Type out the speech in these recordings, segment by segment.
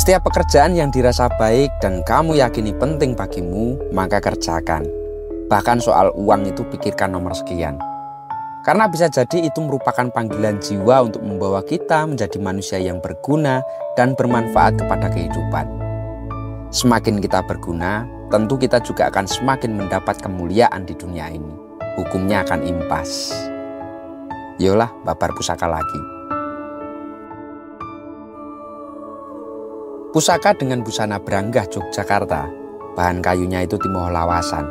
Setiap pekerjaan yang dirasa baik dan kamu yakini penting bagimu, maka kerjakan. Bahkan soal uang itu pikirkan nomor sekian. Karena bisa jadi itu merupakan panggilan jiwa untuk membawa kita menjadi manusia yang berguna dan bermanfaat kepada kehidupan. Semakin kita berguna, tentu kita juga akan semakin mendapat kemuliaan di dunia ini. Hukumnya akan impas. Yolah, babar pusaka lagi. Pusaka dengan busana Branggah Yogyakarta, bahan kayunya itu timoho lawasan.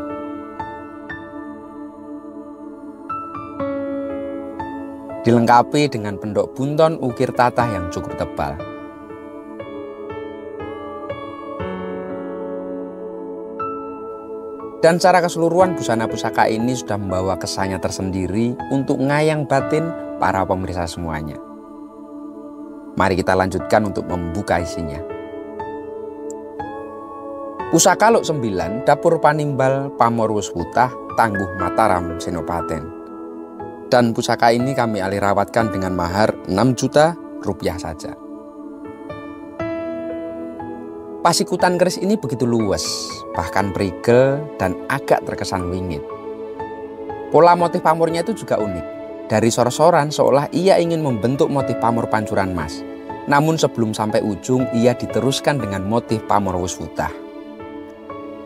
Dilengkapi dengan pendok bunton ukir tatah yang cukup tebal. Dan secara keseluruhan busana pusaka ini sudah membawa kesannya tersendiri untuk ngayang batin para pemirsa semuanya. Mari kita lanjutkan untuk membuka isinya. Pusaka Luk 9 Dapur Panimbal Pamor Wus Wutah Tangguh Mataram Senopaten. Dan pusaka ini kami alih rawatkan dengan mahar 6 juta rupiah saja. Pasikutan keris ini begitu luwes, bahkan perigel dan agak terkesan wingit. Pola motif pamornya itu juga unik. Dari sor-soran seolah ia ingin membentuk motif pamor pancuran emas. Namun sebelum sampai ujung ia diteruskan dengan motif pamor wus wutah.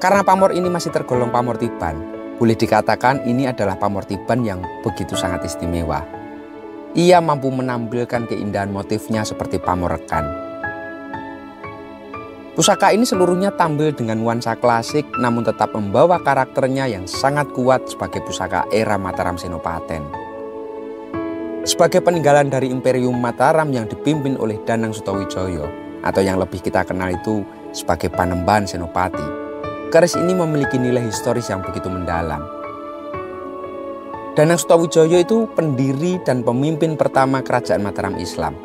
Karena pamor ini masih tergolong pamor tiban, boleh dikatakan ini adalah pamor tiban yang begitu sangat istimewa. Ia mampu menampilkan keindahan motifnya seperti pamor rekan. Pusaka ini seluruhnya tampil dengan nuansa klasik namun tetap membawa karakternya yang sangat kuat sebagai pusaka era Mataram Senopaten. Sebagai peninggalan dari Imperium Mataram yang dipimpin oleh Danang Sutawijaya atau yang lebih kita kenal itu sebagai Panembahan Senopati. Keris ini memiliki nilai historis yang begitu mendalam. Danang Sutawijaya itu pendiri dan pemimpin pertama kerajaan Mataram Islam.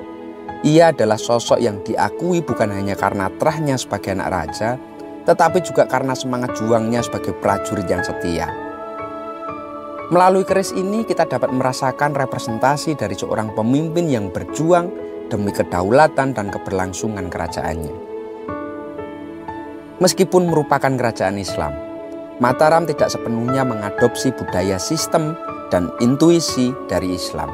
Ia adalah sosok yang diakui bukan hanya karena terahnya sebagai anak raja, tetapi juga karena semangat juangnya sebagai prajurit yang setia. Melalui keris ini kita dapat merasakan representasi dari seorang pemimpin yang berjuang demi kedaulatan dan keberlangsungan kerajaannya. Meskipun merupakan kerajaan Islam, Mataram tidak sepenuhnya mengadopsi budaya sistem dan intuisi dari Islam.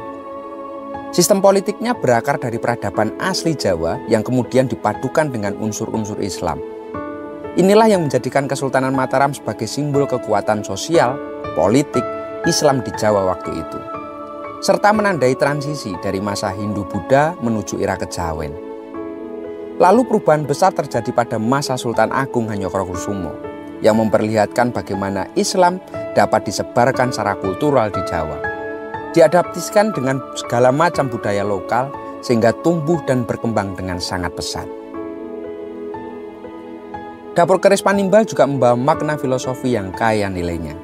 Sistem politiknya berakar dari peradaban asli Jawa yang kemudian dipadukan dengan unsur-unsur Islam. Inilah yang menjadikan Kesultanan Mataram sebagai simbol kekuatan sosial, politik, Islam di Jawa waktu itu, serta menandai transisi dari masa Hindu-Buddha menuju era kejawen. Lalu perubahan besar terjadi pada masa Sultan Agung Hanyokrokusumo yang memperlihatkan bagaimana Islam dapat disebarkan secara kultural di Jawa. Diadaptasikan dengan segala macam budaya lokal sehingga tumbuh dan berkembang dengan sangat pesat. Dapur keris Panimbal juga membawa makna filosofi yang kaya nilainya.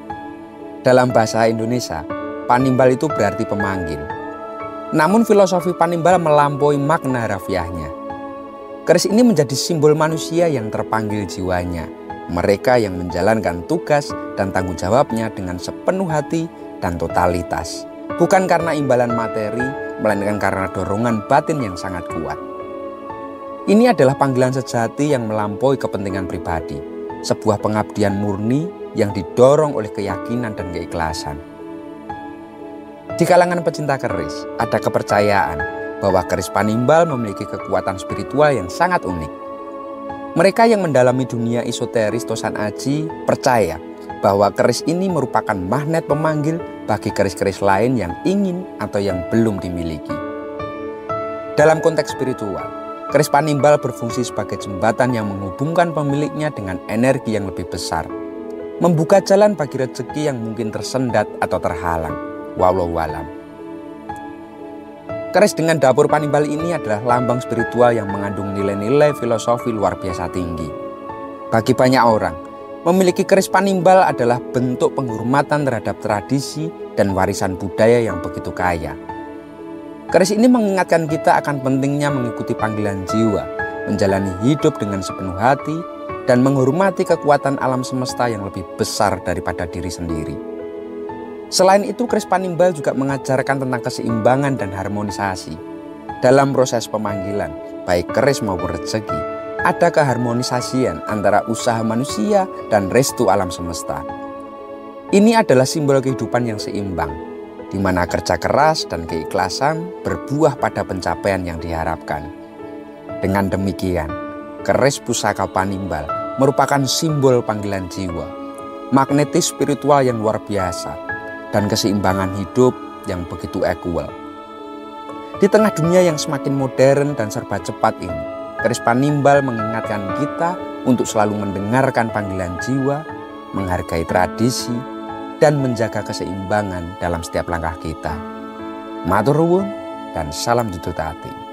Dalam bahasa Indonesia, Panimbal itu berarti pemanggil. Namun filosofi Panimbal melampaui makna harafiahnya. Keris ini menjadi simbol manusia yang terpanggil jiwanya, mereka yang menjalankan tugas dan tanggung jawabnya dengan sepenuh hati dan totalitas, bukan karena imbalan materi, melainkan karena dorongan batin yang sangat kuat. Ini adalah panggilan sejati yang melampaui kepentingan pribadi, sebuah pengabdian murni yang didorong oleh keyakinan dan keikhlasan. Di kalangan pecinta keris, ada kepercayaan bahwa keris Panimbal memiliki kekuatan spiritual yang sangat unik. Mereka yang mendalami dunia esoteris Tosan Aji percaya bahwa keris ini merupakan magnet pemanggil bagi keris-keris lain yang ingin atau yang belum dimiliki. Dalam konteks spiritual, keris Panimbal berfungsi sebagai jembatan yang menghubungkan pemiliknya dengan energi yang lebih besar, membuka jalan bagi rezeki yang mungkin tersendat atau terhalang. Wallahu a'lam. Keris dengan dapur Panimbal ini adalah lambang spiritual yang mengandung nilai-nilai filosofi luar biasa tinggi. Bagi banyak orang, memiliki keris Panimbal adalah bentuk penghormatan terhadap tradisi dan warisan budaya yang begitu kaya. Keris ini mengingatkan kita akan pentingnya mengikuti panggilan jiwa, menjalani hidup dengan sepenuh hati, dan menghormati kekuatan alam semesta yang lebih besar daripada diri sendiri. Selain itu, keris Panimbal juga mengajarkan tentang keseimbangan dan harmonisasi. Dalam proses pemanggilan, baik keris maupun rezeki, ada keharmonisasian antara usaha manusia dan restu alam semesta. Ini adalah simbol kehidupan yang seimbang, di mana kerja keras dan keikhlasan berbuah pada pencapaian yang diharapkan. Dengan demikian, keris pusaka Panimbal merupakan simbol panggilan jiwa, magnetis spiritual yang luar biasa, dan keseimbangan hidup yang begitu equal. Di tengah dunia yang semakin modern dan serba cepat ini, keris Panimbal mengingatkan kita untuk selalu mendengarkan panggilan jiwa, menghargai tradisi, dan menjaga keseimbangan dalam setiap langkah kita. Matur nuwun dan salam Dudu Tati.